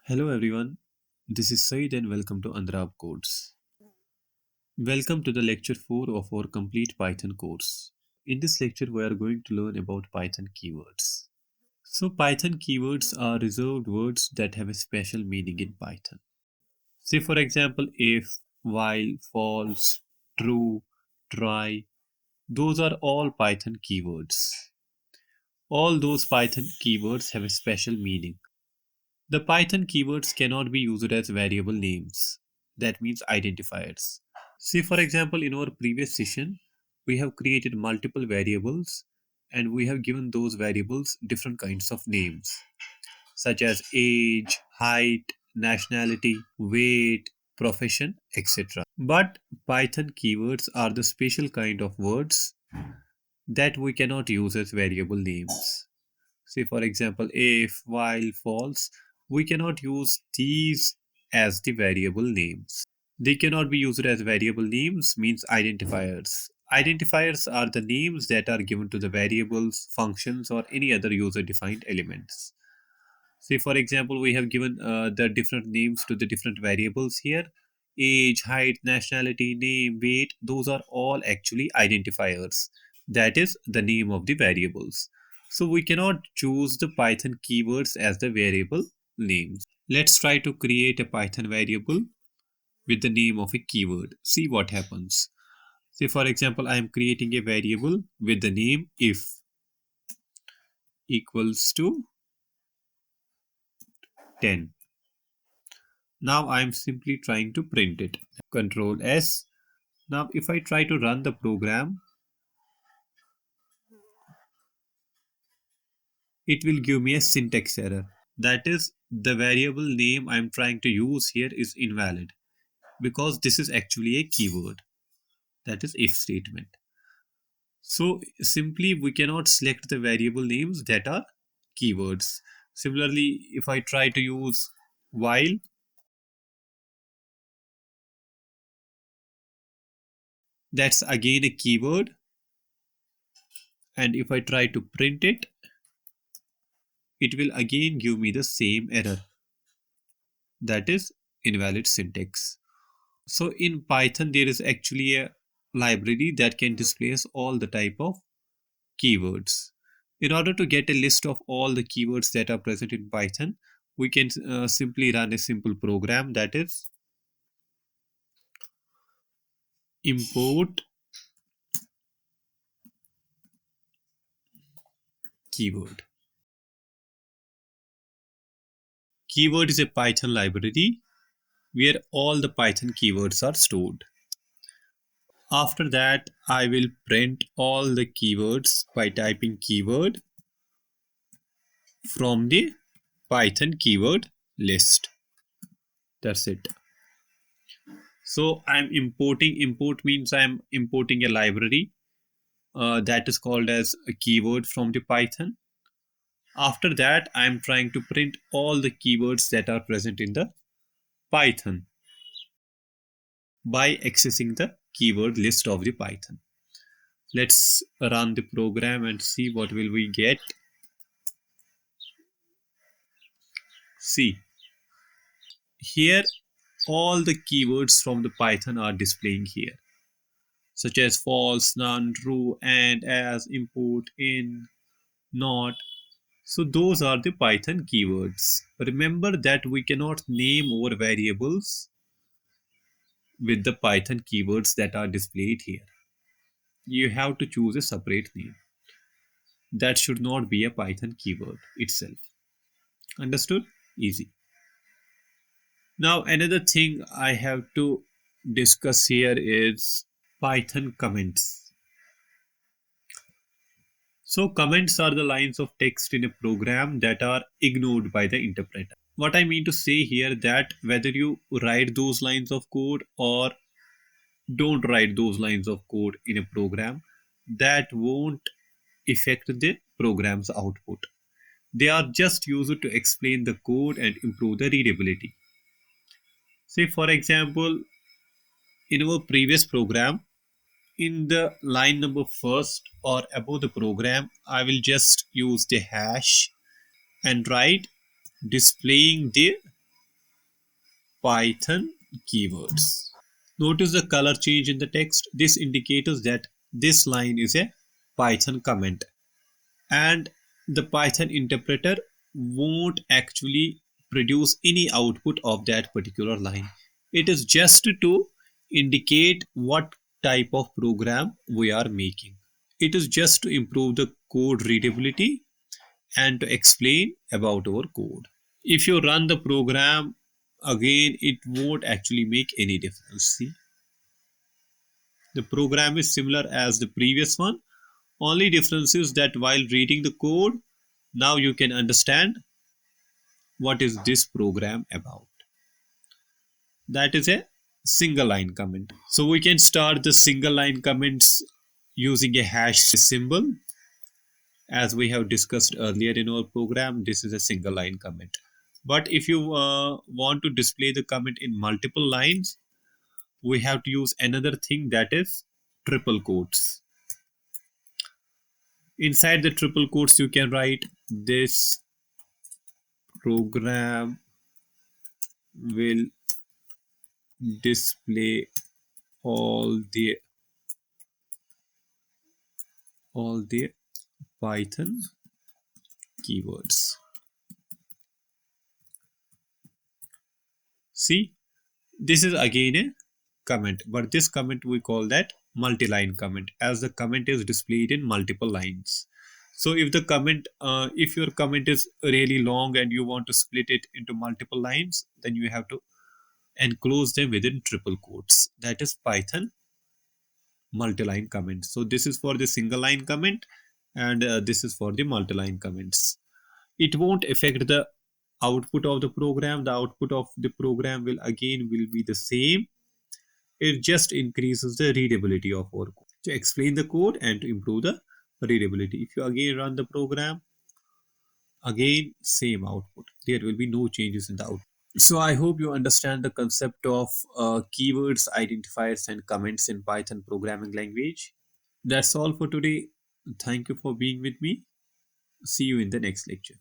Hello everyone, this is Said and welcome to AndrabCodes. Welcome to the lecture 4 of our complete Python course. In this lecture, we are going to learn about Python keywords. So, Python keywords are reserved words that have a special meaning in Python. Say, for example, if, while, false, true, try, those are all Python keywords. All those Python keywords have a special meaning. The Python keywords cannot be used as variable names. That means identifiers. See, for example, in our previous session, we have created multiple variables and we have given those variables different kinds of names, such as age, height, nationality, weight, profession, etc. But Python keywords are the special kind of words that we cannot use as variable names. Say, for example, if, while, false, we cannot use these as the variable names. They cannot be used as variable names means identifiers. Identifiers are the names that are given to the variables, functions, or any other user defined elements. Say, for example, we have given the different names to the different variables here. Age, height, nationality, name, weight, those are all actually identifiers. That is the name of the variables. So we cannot choose the Python keywords as the variable names. Let's try to create a Python variable with the name of a keyword. See what happens. Say, for example, I am creating a variable with the name if equals to 10. Now I am simply trying to print it. Control S. Now if I try to run the program, it will give me a syntax error. That is, the variable name I am trying to use here is invalid because this is actually a keyword. That is if statement. So simply we cannot select the variable names that are keywords. Similarly, if I try to use while, that's again a keyword. And if I try to print it, it will again give me the same error. That is invalid syntax. So in Python, there is actually a library that can display us all the type of keywords. In order to get a list of all the keywords that are present in Python, we can simply run a simple program, that is import keyword. Keyword is a Python library where all the Python keywords are stored. After that, I will print all the keywords by typing keyword from the Python keyword list. That's it. So I'm importing. Import means I'm importing a library that is called as a keyword from the Python. After that, I'm trying to print all the keywords that are present in the Python by accessing the keyword list of the Python. Let's run the program and see what will we get. See, here all the keywords from the Python are displaying here, such as false, none, true, and, as, import, in, not. So those are the Python keywords. Remember that we cannot name our variables with the Python keywords that are displayed here. You have to choose a separate name. That should not be a Python keyword itself. Understood? Easy. Now another thing I have to discuss here is Python comments. So comments are the lines of text in a program that are ignored by the interpreter. What I mean to say here that whether you write those lines of code or don't write those lines of code in a program, that won't affect the program's output. They are just used to explain the code and improve the readability. Say, for example, in our previous program, in the line number first or above the program, I will just use the hash and write displaying the Python keywords. Notice the color change in the text. This indicates that this line is a Python comment, and the Python interpreter won't actually produce any output of that particular line. It is just to indicate what type of program we are making. It is just to improve the code readability and to explain about our code. If you run the program again, it won't actually make any difference. See, the program is similar as the previous one. Only difference is that while reading the code, now you can understand what is this program about. That is a single line comment. So we can start the single line comments using a hash symbol. As we have discussed earlier in our program, this is a single line comment. But if you want to display the comment in multiple lines, we have to use another thing, that is triple quotes. Inside the triple quotes, you can write this program will display all the Python keywords. See, this is again a comment, but this comment we call that multi-line comment, as the comment is displayed in multiple lines. So if the comment, if your comment is really long and you want to split it into multiple lines, then you have to enclose them within triple quotes. That is Python multi-line comment. So this is for the single line comment, and this is for the multi-line comments. It won't affect the output of the program. The output of the program will be the same. It just increases the readability of our code, to explain the code and to improve the readability. If you again run the program, again same output. There will be no changes in the output. So I hope you understand the concept of keywords, identifiers, and comments in Python programming language. That's all for today. Thank you for being with me. See you in the next lecture.